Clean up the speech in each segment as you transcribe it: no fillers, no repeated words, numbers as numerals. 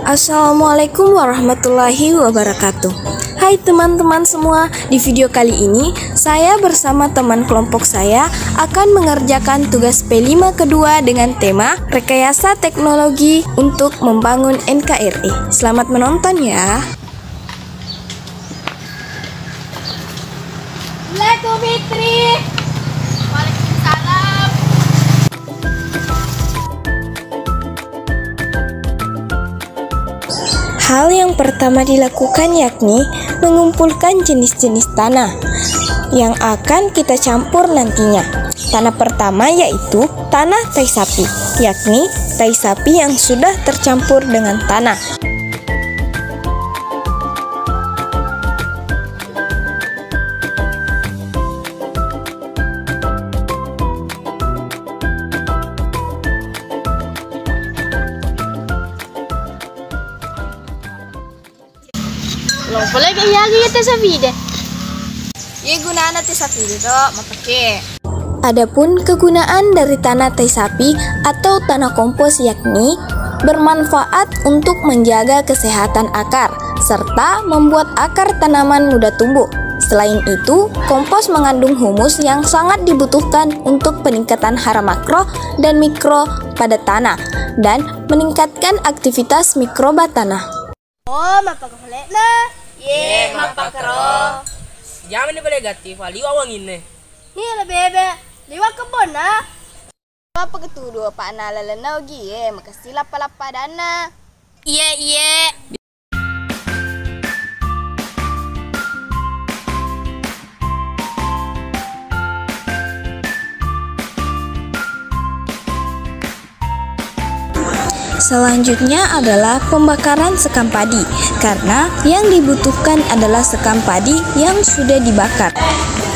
Assalamualaikum warahmatullahi wabarakatuh. Hai teman-teman semua, di video kali ini saya bersama teman kelompok saya akan mengerjakan tugas P5 kedua dengan tema Rekayasa Teknologi untuk Membangun NKRI. Selamat menonton ya. Assalamualaikum Fitri. Waalaikumsalam. Hal yang pertama dilakukan yakni mengumpulkan jenis-jenis tanah yang akan kita campur nantinya. Tanah pertama yaitu tanah tai sapi, yakni tai sapi yang sudah tercampur dengan tanah. Lo boleh kayak kita savide. Ye gunaan tai sapi dok, mapake. Adapun kegunaan dari tanah tai sapi atau tanah kompos yakni bermanfaat untuk menjaga kesehatan akar serta membuat akar tanaman mudah tumbuh. Selain itu, kompos mengandung humus yang sangat dibutuhkan untuk peningkatan hara makro dan mikro pada tanah dan meningkatkan aktivitas mikroba tanah. Oh, mapakahole na. Ye, mapakaro. Jangan ni boleh gati, fali awang ini. Ni la bebe. Liwa kebon na. Apa ketuduh Pak Nalalanau gie, makasih lapa-lapa dana. Iya. Selanjutnya adalah pembakaran sekam padi, karena yang dibutuhkan adalah sekam padi yang sudah dibakar.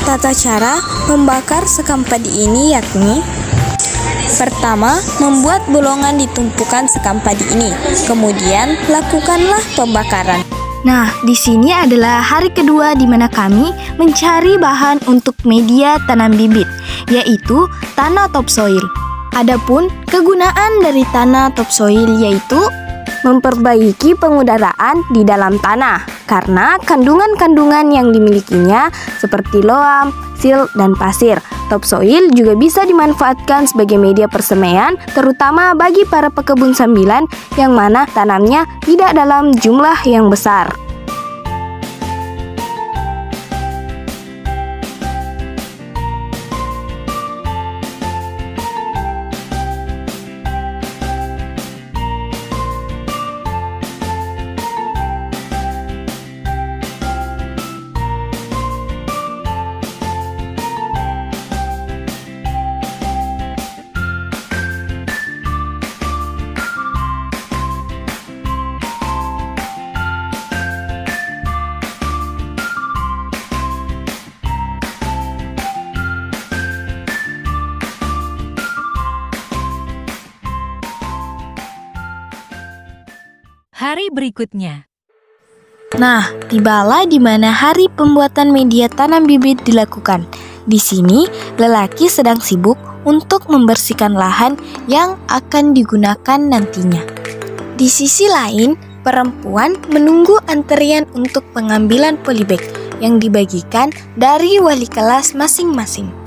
Tata cara membakar sekam padi ini yakni: pertama, membuat bolongan di tumpukan sekam padi ini. Kemudian, lakukanlah pembakaran. Nah, di sini adalah hari kedua di mana kami mencari bahan untuk media tanam bibit, yaitu tanah topsoil. Adapun kegunaan dari tanah topsoil yaitu memperbaiki pengudaraan di dalam tanah karena kandungan-kandungan yang dimilikinya seperti logam, silt, dan pasir. Topsoil juga bisa dimanfaatkan sebagai media persemaian terutama bagi para pekebun sambilan yang mana tanamnya tidak dalam jumlah yang besar. Hari berikutnya. Nah, tibalah di mana hari pembuatan media tanam bibit dilakukan. Di sini, lelaki sedang sibuk untuk membersihkan lahan yang akan digunakan nantinya. Di sisi lain, perempuan menunggu antrian untuk pengambilan polybag yang dibagikan dari wali kelas masing-masing.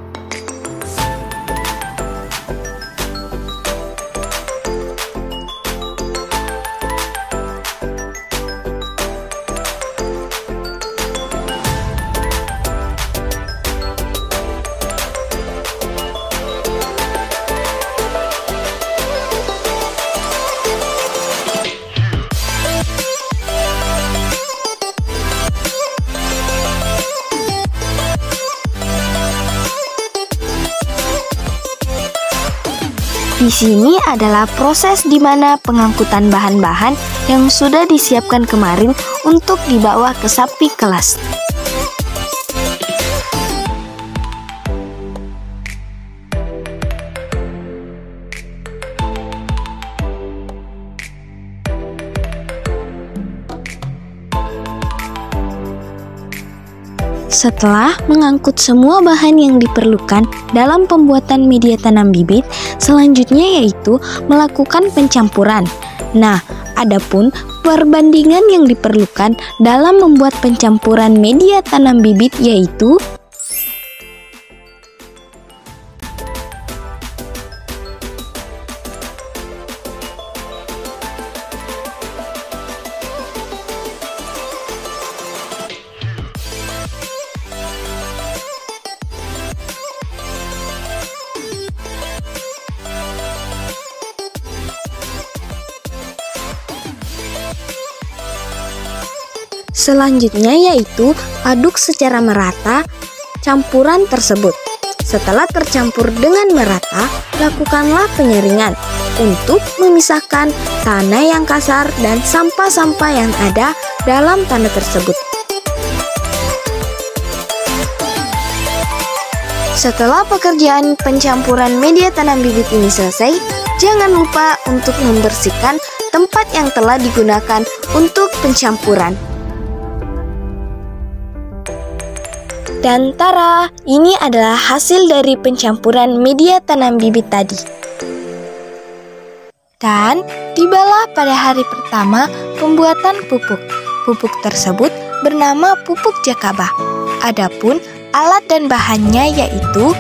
Di sini adalah proses di mana pengangkutan bahan-bahan yang sudah disiapkan kemarin untuk dibawa ke sapi kelas. Setelah mengangkut semua bahan yang diperlukan dalam pembuatan media tanam bibit, selanjutnya yaitu melakukan pencampuran. Nah, Adapun perbandingan yang diperlukan dalam membuat pencampuran media tanam bibit yaitu selanjutnya yaitu aduk secara merata campuran tersebut. Setelah tercampur dengan merata, lakukanlah penyaringan untuk memisahkan tanah yang kasar dan sampah-sampah yang ada dalam tanah tersebut. Setelah pekerjaan pencampuran media tanam bibit ini selesai, jangan lupa untuk membersihkan tempat yang telah digunakan untuk pencampuran. Dan tara, ini adalah hasil dari pencampuran media tanam bibit tadi. Dan tibalah pada hari pertama pembuatan pupuk. Pupuk tersebut bernama pupuk Jakaba. Adapun alat dan bahannya yaitu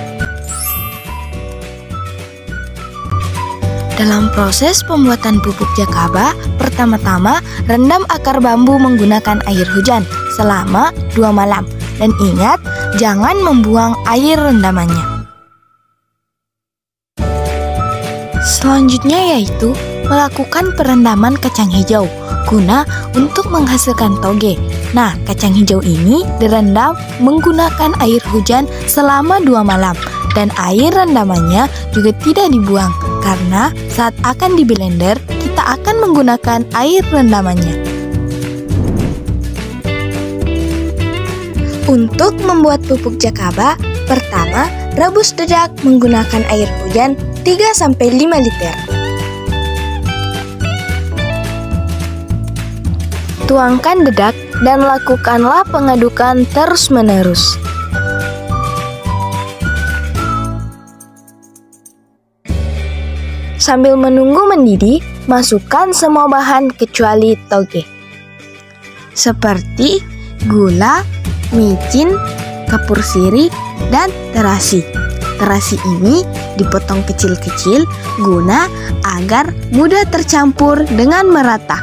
dalam proses pembuatan pupuk Jakaba, pertama-tama rendam akar bambu menggunakan air hujan selama 2 malam. Dan ingat, jangan membuang air rendamannya. Selanjutnya yaitu melakukan perendaman kacang hijau guna untuk menghasilkan toge. Nah, kacang hijau ini direndam menggunakan air hujan selama 2 malam. Dan air rendamannya juga tidak dibuang karena saat akan di blender kita akan menggunakan air rendamannya. Untuk membuat pupuk Jakaba, pertama rebus dedak menggunakan air hujan 3-5 liter. Tuangkan dedak dan lakukanlah pengadukan terus-menerus. Sambil menunggu mendidih, masukkan semua bahan kecuali toge, seperti gula, micin, kapur sirih, dan terasi. Terasi ini dipotong kecil-kecil guna agar mudah tercampur dengan merata.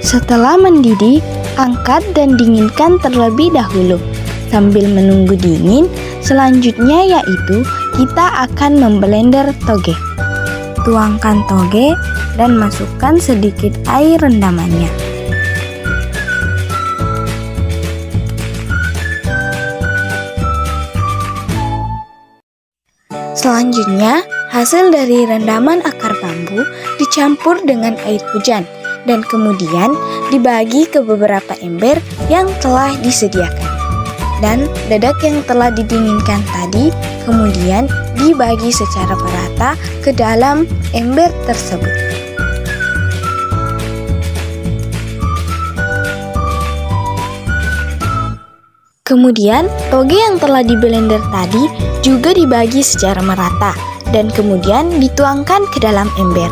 Setelah mendidih, angkat dan dinginkan terlebih dahulu. Sambil menunggu dingin, selanjutnya yaitu kita akan memblender toge. Tuangkan toge dan masukkan sedikit air rendamannya. Selanjutnya, hasil dari rendaman akar bambu dicampur dengan air hujan dan kemudian dibagi ke beberapa ember yang telah disediakan. Dan dedak yang telah didinginkan tadi kemudian dibagi secara merata ke dalam ember tersebut. Kemudian, toge yang telah di blender tadi juga dibagi secara merata dan kemudian dituangkan ke dalam ember.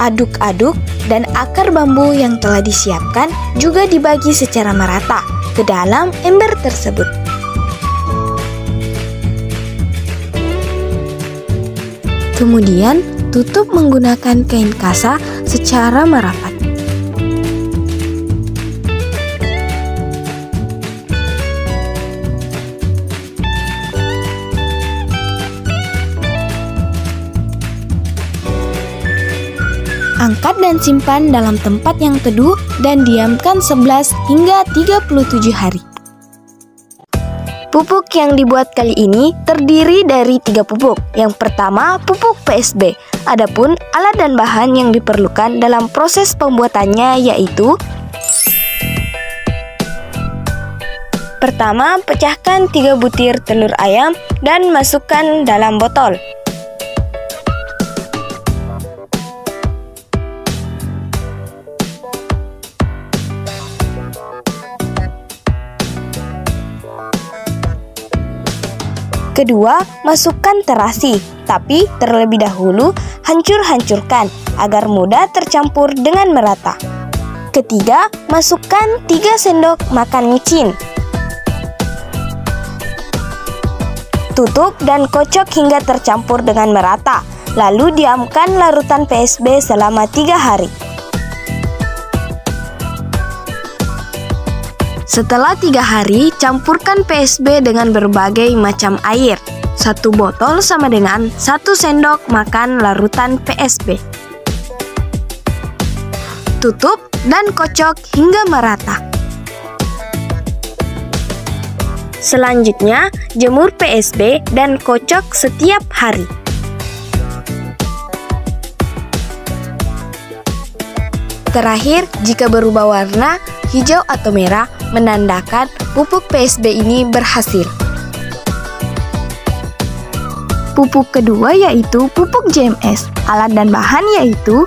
Aduk-aduk dan akar bambu yang telah disiapkan juga dibagi secara merata ke dalam ember tersebut. Kemudian, tutup menggunakan kain kasa secara merapat. Angkat dan simpan dalam tempat yang teduh dan diamkan 11 hingga 37 hari. Pupuk yang dibuat kali ini terdiri dari 3 pupuk. Yang pertama, pupuk PSB. Adapun alat dan bahan yang diperlukan dalam proses pembuatannya yaitu: pertama, pecahkan 3 butir telur ayam dan masukkan dalam botol. Kedua, masukkan terasi, tapi terlebih dahulu hancur-hancurkan agar mudah tercampur dengan merata. Ketiga, masukkan 3 sendok makan micin. Tutup dan kocok hingga tercampur dengan merata. Lalu diamkan larutan PSB selama 3 hari. Setelah 3 hari, campurkan PSB dengan berbagai macam air. 1 botol sama dengan 1 sendok makan larutan PSB. Tutup dan kocok hingga merata. Selanjutnya, jemur PSB dan kocok setiap hari. Terakhir, jika berubah warna hijau atau merah, menandakan pupuk PSB ini berhasil. Pupuk kedua yaitu pupuk JMS. Alat dan bahan yaitu: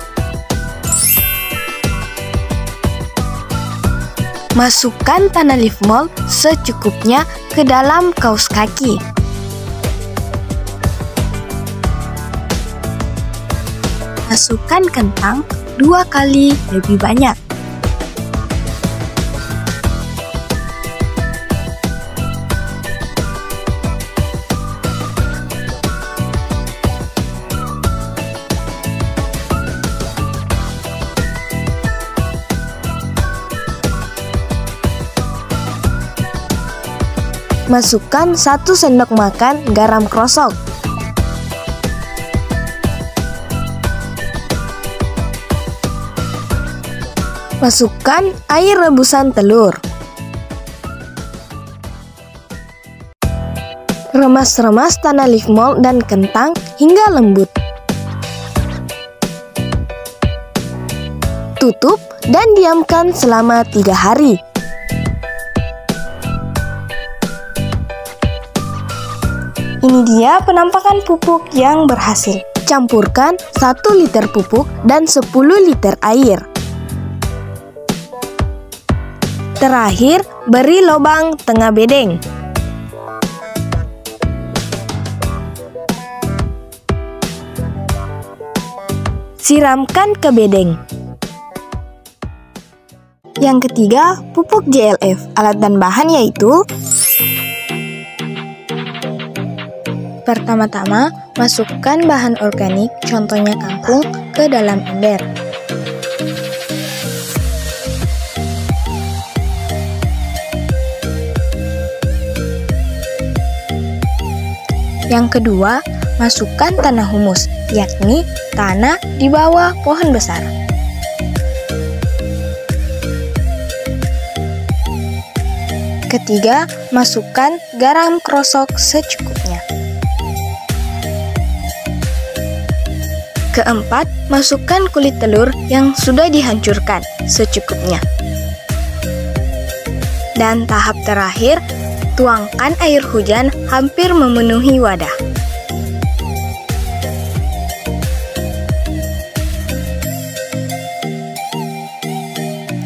masukkan tanah leaf mold secukupnya ke dalam kaus kaki. Masukkan kentang 2 kali lebih banyak. Masukkan 1 sendok makan garam krosok. Masukkan air rebusan telur. Remas-remas tanah leaf mold dan kentang hingga lembut. Tutup dan diamkan selama 3 hari. Ini dia penampakan pupuk yang berhasil. Campurkan 1 liter pupuk dan 10 liter air. Terakhir, beri lubang tengah bedeng. Siramkan ke bedeng. Yang ketiga, pupuk JLF. Alat dan bahan yaitu: pertama-tama, masukkan bahan organik, contohnya kangkung, ke dalam ember. Yang kedua, masukkan tanah humus, yakni tanah di bawah pohon besar. Ketiga, masukkan garam krosok secukupnya. Keempat, masukkan kulit telur yang sudah dihancurkan secukupnya. Dan tahap terakhir, tuangkan air hujan hampir memenuhi wadah.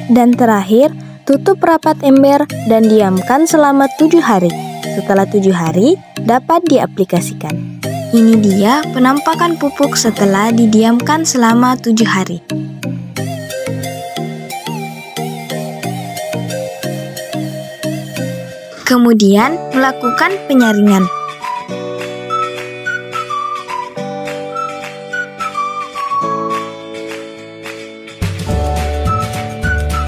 Dan terakhir, tutup rapat ember dan diamkan selama 7 hari. Setelah 7 hari, dapat diaplikasikan. Ini dia penampakan pupuk setelah didiamkan selama 7 hari. Kemudian melakukan penyaringan.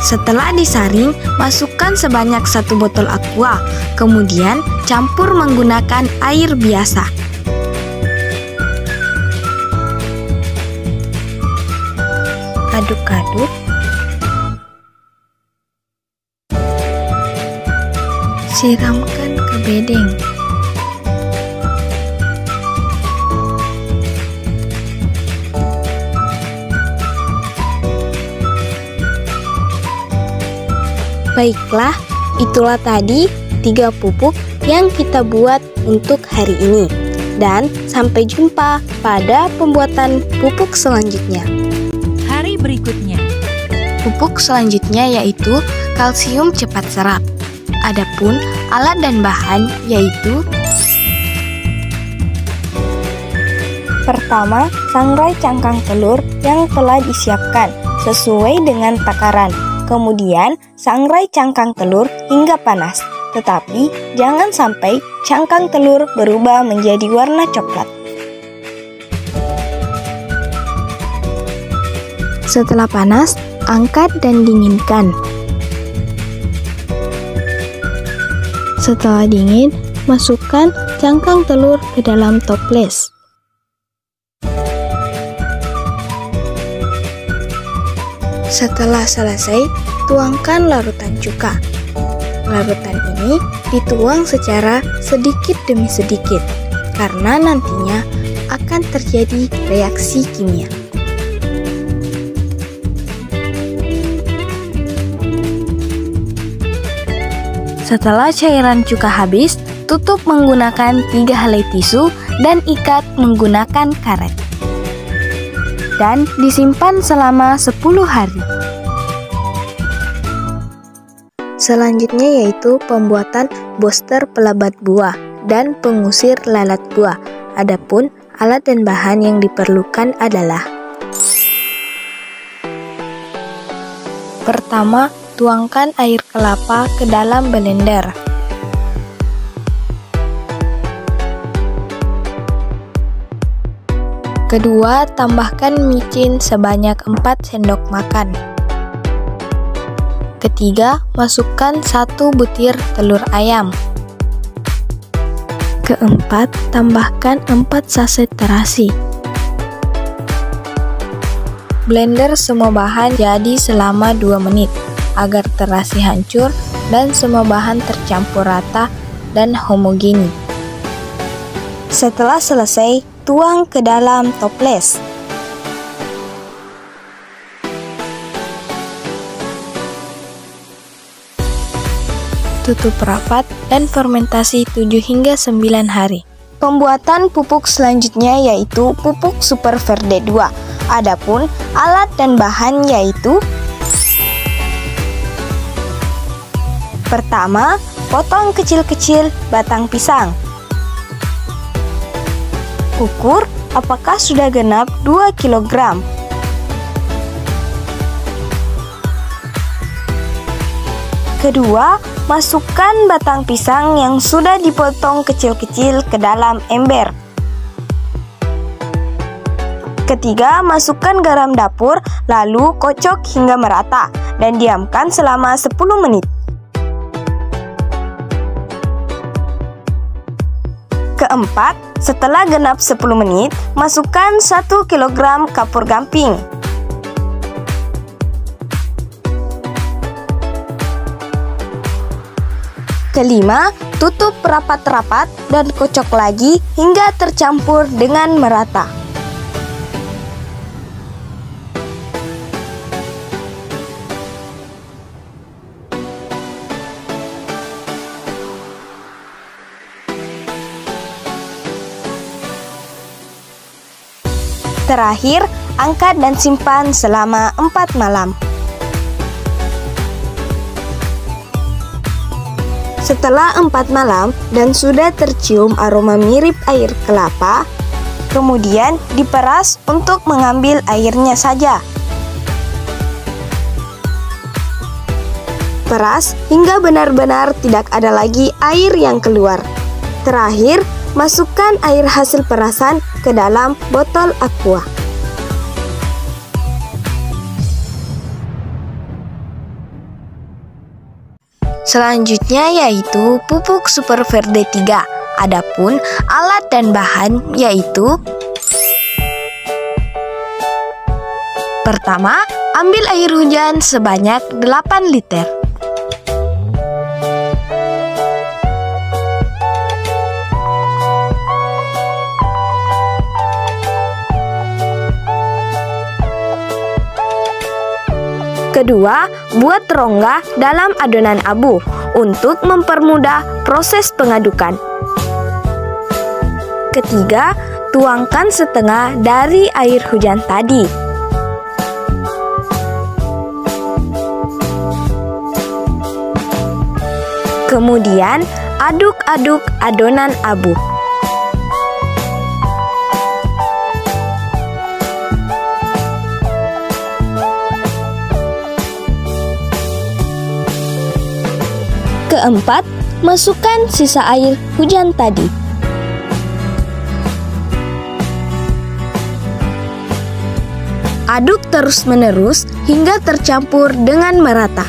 Setelah disaring, masukkan sebanyak 1 botol aqua, kemudian campur menggunakan air biasa. Aduk-aduk. Siramkan ke bedeng. Baiklah, itulah tadi 3 pupuk yang kita buat untuk hari ini. Dan sampai jumpa pada pembuatan pupuk selanjutnya. Hari berikutnya. Pupuk selanjutnya yaitu kalsium cepat serap. Adapun alat dan bahan yaitu Pertama, sangrai cangkang telur yang telah disiapkan sesuai dengan takaran. Kemudian, sangrai cangkang telur hingga panas. Tetapi, jangan sampai cangkang telur berubah menjadi warna coklat. Setelah panas, angkat dan dinginkan. Setelah dingin, masukkan cangkang telur ke dalam toples. Setelah selesai, tuangkan larutan cuka. Larutan ini dituang secara sedikit demi sedikit, karena nantinya akan terjadi reaksi kimia. Setelah cairan cuka habis, tutup menggunakan 3 helai tisu dan ikat menggunakan karet. Dan disimpan selama 10 hari. Selanjutnya yaitu pembuatan booster pelebat buah dan pengusir lalat buah. Adapun alat dan bahan yang diperlukan adalah: pertama, tuangkan air kelapa ke dalam blender. Kedua, tambahkan micin sebanyak 4 sendok makan. Ketiga, masukkan 1 butir telur ayam. Keempat, tambahkan 4 saset terasi. Blender semua bahan jadi selama 2 menit agar terasi hancur dan semua bahan tercampur rata dan homogeni. Setelah selesai, tuang ke dalam toples. Tutup rapat dan fermentasi 7 hingga 9 hari. Pembuatan pupuk selanjutnya yaitu pupuk Super Verde 2. Adapun alat dan bahan yaitu: pertama, potong kecil-kecil batang pisang. Ukur apakah sudah genap 2 kg. Kedua, masukkan batang pisang yang sudah dipotong kecil-kecil ke dalam ember. Ketiga, masukkan garam dapur, lalu kocok hingga merata dan diamkan selama 10 menit. Keempat, setelah genap 10 menit, masukkan 1 kg kapur gamping. Kelima, tutup rapat-rapat dan kocok lagi hingga tercampur dengan merata. Terakhir, angkat dan simpan selama 4 malam. Setelah 4 malam dan sudah tercium aroma mirip air kelapa, kemudian diperas untuk mengambil airnya saja. Peras hingga benar-benar tidak ada lagi air yang keluar. Terakhir, masukkan air hasil perasan ke dalam botol aqua. Selanjutnya yaitu pupuk Super Verde 3. Adapun alat dan bahan yaitu: pertama, ambil air hujan sebanyak 8 liter. Kedua, buat rongga dalam adonan abu untuk mempermudah proses pengadukan. Ketiga, tuangkan setengah dari air hujan tadi. Kemudian, aduk-aduk adonan abu. Keempat, masukkan sisa air hujan tadi. Aduk terus-menerus hingga tercampur dengan merata.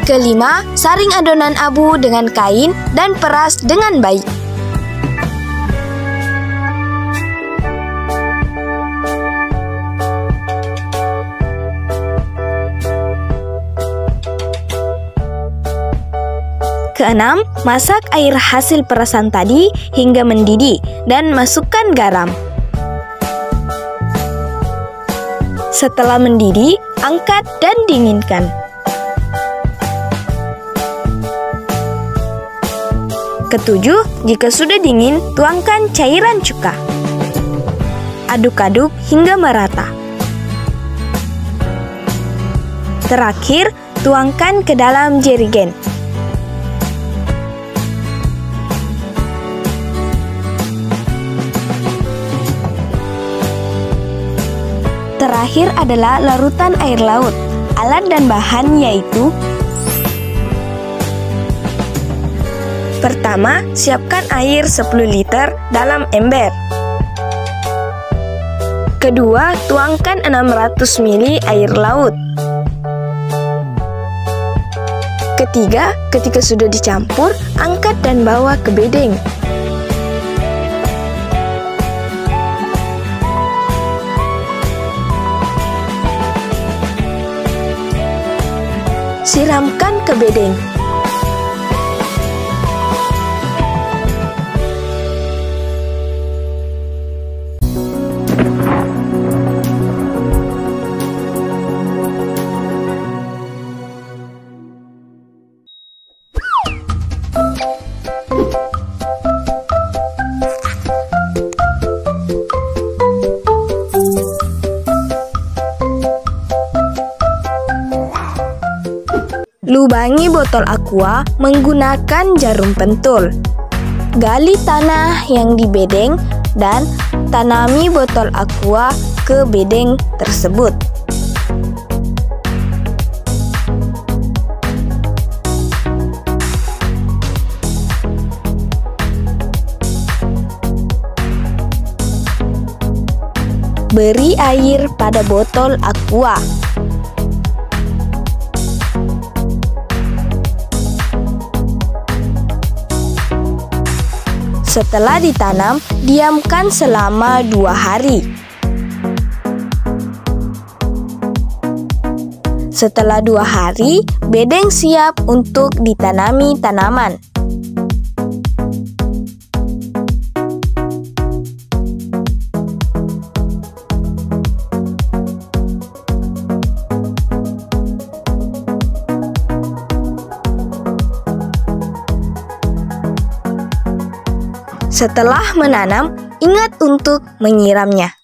Kelima, saring adonan abu dengan kain dan peras dengan baik. Keenam, masak air hasil perasan tadi hingga mendidih dan masukkan garam. Setelah mendidih, angkat dan dinginkan. Ketujuh, jika sudah dingin, tuangkan cairan cuka. Aduk-aduk hingga merata. Terakhir, tuangkan ke dalam jerigen. Terakhir adalah larutan air laut. Alat dan bahan yaitu: pertama, siapkan air 10 liter dalam ember. Kedua, tuangkan 600 ml air laut. Ketiga, ketika sudah dicampur, angkat dan bawa ke bedeng. Siramkan ke bedeng. Lubangi botol aqua menggunakan jarum pentul. Gali tanah yang di bedeng dan tanami botol aqua ke bedeng tersebut. Beri air pada botol aqua. Setelah ditanam, diamkan selama 2 hari. Setelah 2 hari, bedeng siap untuk ditanami tanaman. Setelah menanam, ingat untuk menyiramnya.